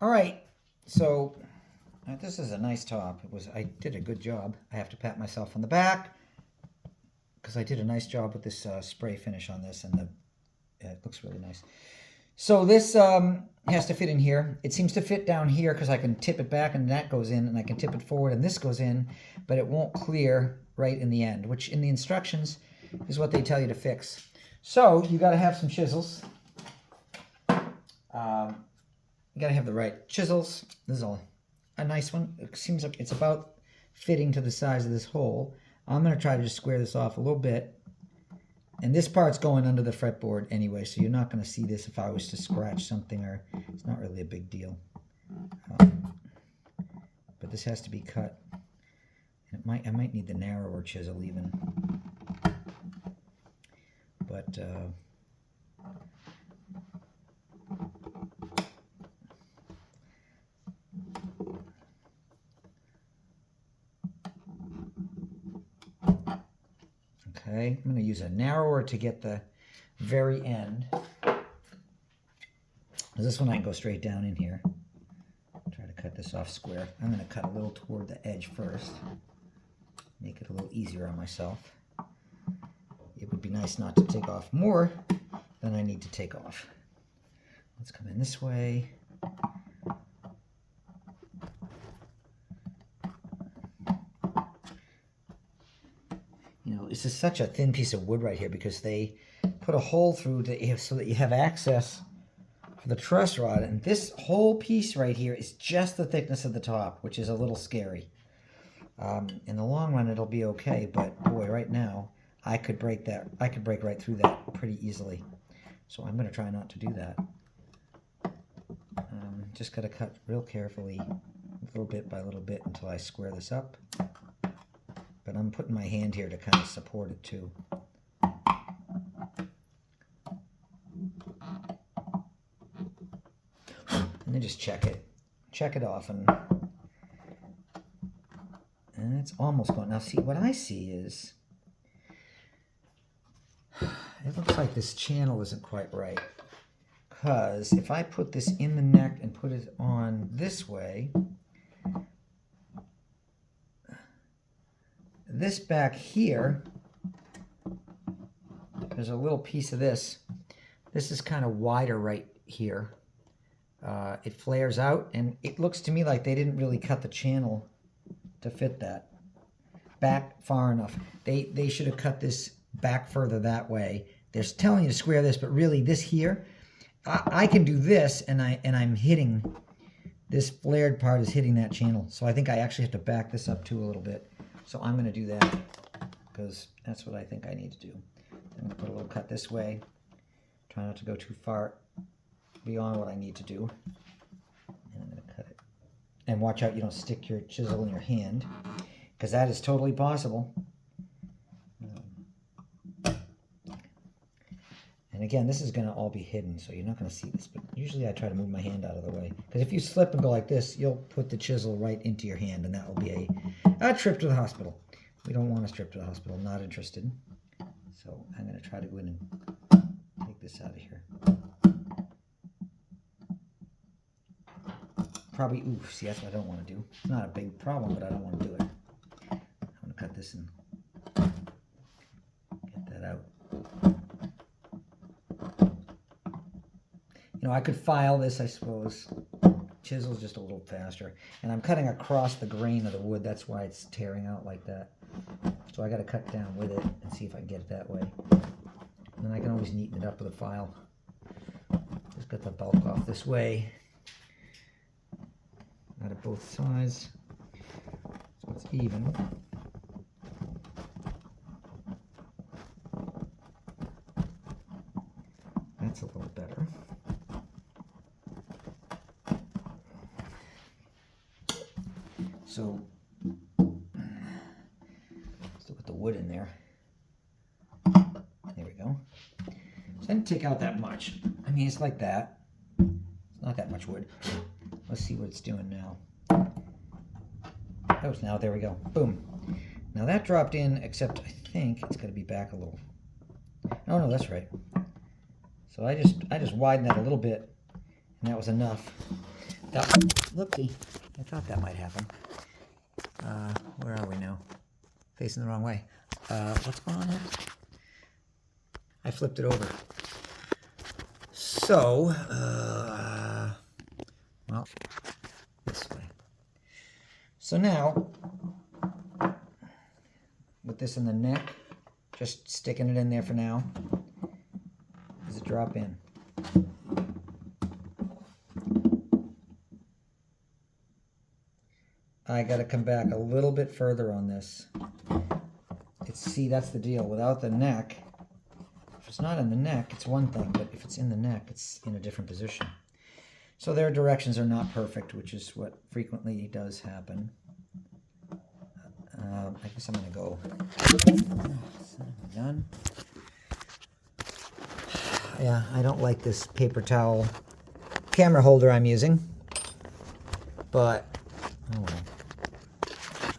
All right, so this is a nice top. I did a good job. I have to pat myself on the back because I did a nice job with this spray finish on this, and it looks really nice. So this has to fit in here. It seems to fit down here because I can tip it back and that goes in, and I can tip it forward and this goes in, but it won't clear right in the end, which in the instructions is what they tell you to fix. So you got to have some chisels. You got to have the right chisels. This is a nice one. It seems like it's about fitting to the size of this hole. I'm going to try to just square this off a little bit. And this part's going under the fretboard anyway, so you're not going to see this if I was to scratch something, or it's not really a big deal. But this has to be cut. And I might need the narrower chisel even. But okay, I'm going to use a narrower to get the very end. This one I can go straight down in here. Try to cut this off square. I'm going to cut a little toward the edge first. Make it a little easier on myself. It would be nice not to take off more than I need to take off. Let's come in this way. You know, this is such a thin piece of wood right here because they put a hole through so that you have access for the truss rod. And this whole piece right here is just the thickness of the top, which is a little scary. In the long run, it'll be okay, but boy, right now, I could break that. I could break right through that pretty easily. So I'm going to try not to do that. Just got to cut real carefully, little bit by little bit, until I square this up. But I'm putting my hand here to kind of support it too. And then just check it. Check it off, and it's almost gone. Now see, what I see is, it looks like this channel isn't quite right. Because if I put this in the neck and put it on this way, this back here, there's a little piece of this. This is kind of wider right here. It flares out, and it looks to me like they didn't really cut the channel to fit that back far enough. They should have cut this back further that way. They're telling you to square this, but really this here, I can do this, and I'm hitting, this flared part is hitting that channel. So I think I actually have to back this up too a little bit. So I'm going to do that because that's what I think I need to do. I'm going to put a little cut this way. Try not to go too far beyond what I need to do. And I'm going to cut it. And watch out you don't stick your chisel in your hand, because that is totally possible. And again, this is going to all be hidden, so you're not going to see this. But usually I try to move my hand out of the way, because if you slip and go like this, you'll put the chisel right into your hand, and that will be a trip to the hospital. We don't want a trip to the hospital. Not interested. So I'm going to try to go in and take this out of here. Probably, see, that's what I don't want to do. It's not a big problem, but I don't want to do it. I'm going to cut this and get that out. You know, I could file this, I suppose. Chisel's just a little faster. And I'm cutting across the grain of the wood. That's why it's tearing out like that. So I got to cut down with it and see if I can get it that way. And then I can always neaten it up with a file. Just got the bulk off this way. Out of both sides. So it's even. That's a little better. So, still got the wood in there. There we go. So I didn't take out that much. I mean, it's like that. It's not that much wood. Let's see what it's doing now. Oh, now there we go. Boom. Now that dropped in, except I think it's got to be back a little. Oh no, that's right. So I just widened that a little bit, and that was enough. That, loopy. I thought that might happen. Where are we now? Facing the wrong way. What's going on here? I flipped it over. So, well, this way. So now, with this in the neck, just sticking it in there for now. Does it drop in? I got to come back a little bit further on this. See, that's the deal. Without the neck, if it's not in the neck, it's one thing, but if it's in the neck, it's in a different position. So their directions are not perfect, which is what frequently does happen. I guess I'm going to go. Done. Yeah, I don't like this paper towel camera holder I'm using, but oh well.